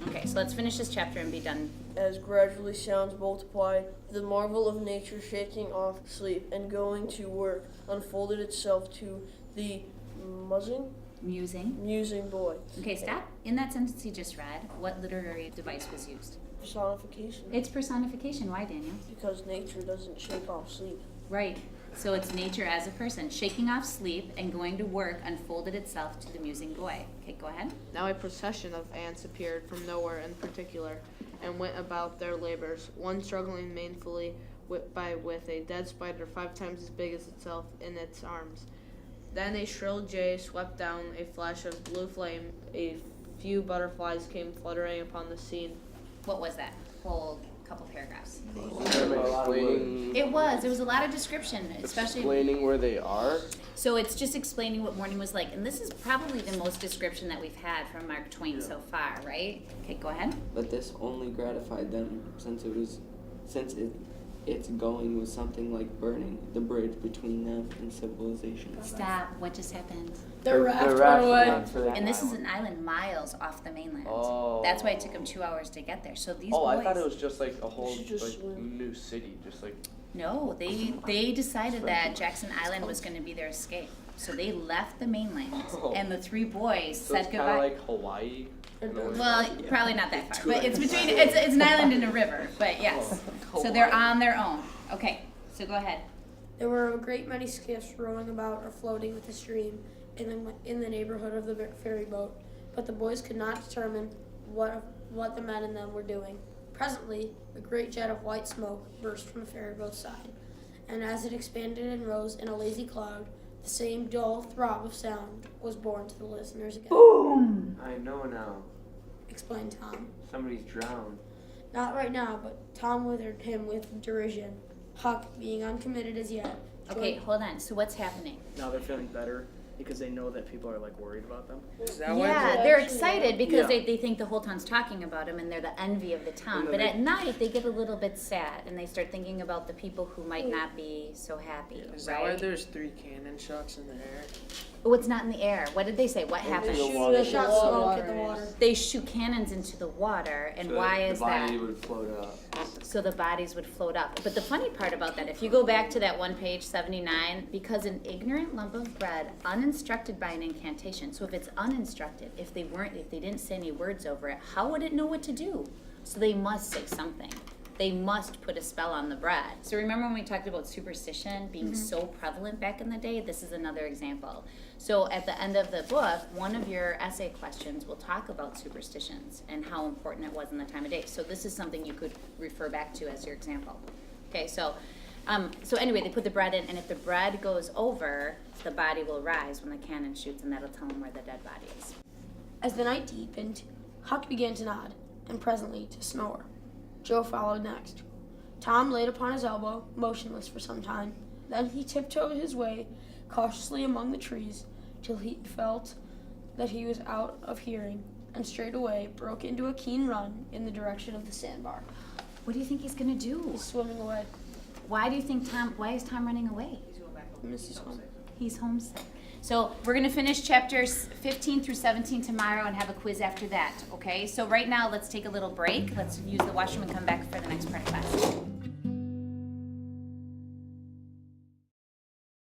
Okay, so let's finish this chapter and be done. As gradually sounds multiplied, the marvel of nature shaking off sleep and going to work unfolded itself to the musing boy. Okay, stop. In that sentence you just read, what literary device was used? Personification. It's personification. Why, Daniel? Because nature doesn't shake off sleep. Right. So it's nature as a person, shaking off sleep and going to work unfolded itself to the musing boy. Okay, go ahead. Now a procession of ants appeared from nowhere in particular, and went about their labors, one struggling manfully with a dead spider 5 times as big as itself in its arms. Then a shrill jay swept down, a flash of blue flame, a few butterflies came fluttering upon the scene. What was that whole couple paragraphs? Explaining, It was a lot of description, especially explaining where they are. So it's just explaining what morning was like, and this is probably the most description that we've had from Mark Twain so far, right? Okay, go ahead. But this only gratified them, since its going was something like burning the bridge between them and civilization. Stop. What just happened? The raft went away. And this is an island miles off the mainland. Oh. That's why it took them 2 hours to get there. So these Oh, boys. I thought it was just like a whole should just like swim. new city, just like. No, they decided that Jackson Island was going to be their escape. So they left the mainland, and the 3 boys So said it's kind goodbye. of like Hawaii. Well, probably not that far, but it's between it's an island and a river. But yes, so they're on their own. Okay, so go ahead. There were a great many skiffs rowing about or floating with the stream in the neighborhood of the ferry boat, but the boys could not determine what the men in them were doing. Presently, a great jet of white smoke burst from the ferry boat's side, and as it expanded and rose in a lazy cloud, the same dull throb of sound was borne to the listeners again. Boom! I know now. Explained Tom. Somebody's drowned. Not right now, but Tom withered him with derision. Huck, being uncommitted as yet. Okay, hold on. So what's happening? Now they're feeling better because they know that people are like worried about them. Yeah, they're excited because Yeah. they think the whole town's talking about them and they're the envy of the town. And But they- at night they get a little bit sad and they start thinking about the people who might not be so happy, Is that why right? there's 3 cannon shots in the air? Oh, it's not in the air. What did they say? What happened? They shot smoke at the water. They shoot cannons into the water, and why is that? The body would float up. So the bodies would float up. But the funny part about that, if you go back to that one page 79, because an ignorant lump of bread, uninstructed by an incantation. So if it's uninstructed, if they didn't say any words over it, how would it know what to do? So they must say something. They must put a spell on the bread. So remember when we talked about superstition being so prevalent back in the day? This is another example. So at the end of the book, one of your essay questions will talk about superstitions and how important it was in the time of day. So this is something you could refer back to as your example. Okay, so anyway, they put the bread in, and if the bread goes over, the body will rise when the cannon shoots, and that'll tell them where the dead body is. As the night deepened, Huck began to nod, and presently to snore. Joe followed next. Tom laid upon his elbow, motionless for some time. Then he tiptoed his way cautiously among the trees till he felt that he was out of hearing, and straightway broke into a keen run in the direction of the sandbar. What do you think he's gonna do? He's swimming away. Why is Tom running away? Mrs. Home. He's homesick. So we're going to finish chapters 15 through 17 tomorrow and have a quiz after that, okay? So right now, let's take a little break. Let's use the washroom and come back for the next part of class.